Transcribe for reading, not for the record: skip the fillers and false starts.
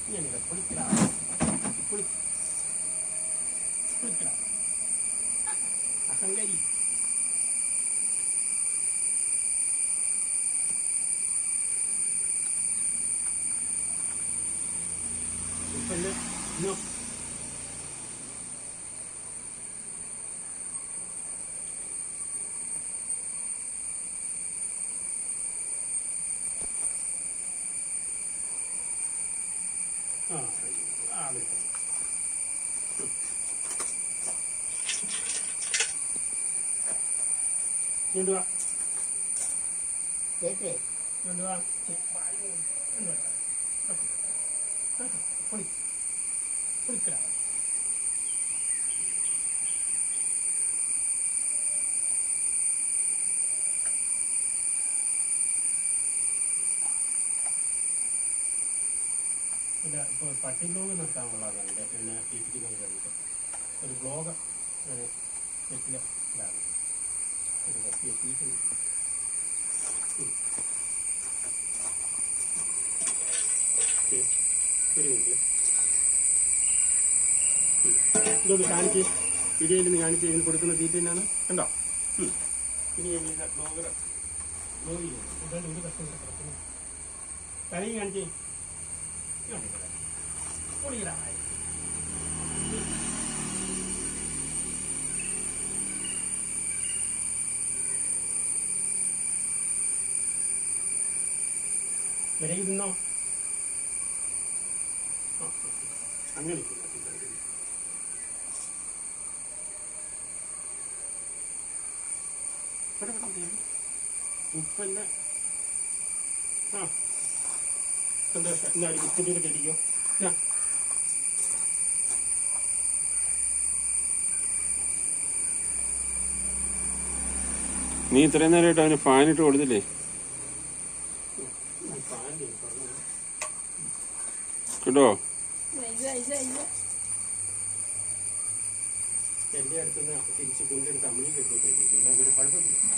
ഇങ്ങനെ കുളിക്കടാ കുളിക്കടാ അഹങ്കാരി. ഉപ്പല്ലേ നോ കൊണ്ടുവാ കൊണ്ടുവാ കുളിക്കടാ. ഇല്ല ഇപ്പോൾ പട്ടി ബ്ലോഗ് നടത്താനുള്ളതാണ് എൻ്റെ എന്നെ ഇരിക്കുന്നത് കണ്ടിട്ട് ഒരു ബ്ലോഗ് ഞാൻ നെറ്റിൽ ഇതാണ് ഒരു പട്ടി എത്തിയിട്ടുണ്ട്. ഒരു മിനിറ്റ് ഇതൊന്ന് കാണിച്ച് വീഡിയോയിൽ നിന്ന് കാണിച്ച് ഇതിന് കൊടുക്കുന്ന തീറ്റ തന്നെയാണ് കണ്ടോ. ഇനി ബ്ലോഗ് ചെയ്യുന്നു ഇതാണ്ട് ഒരു കഷ്ടം കിടക്കുന്നു കരയും കാണിച്ച് പൊളിയിടാ. വിരയിൽ നിന്നോ അങ്ങനെ ഉപ്പല്ല സന്തോഷം. എന്നാ ഒരു ബിസ്ക്കറ്റ് കെട്ടിക്കോ. നീ ഇത്രയും നേരമായിട്ട് അവന് ഫാനിട്ട് കൊടുത്തില്ലേ? കേട്ടോ എന്റെ അടുത്തുനിന്ന് തിരിച്ച് കൊണ്ടെടുത്ത് അമ്മയ്ക്ക് എടുത്തിട്ട് കുഴപ്പമില്ല.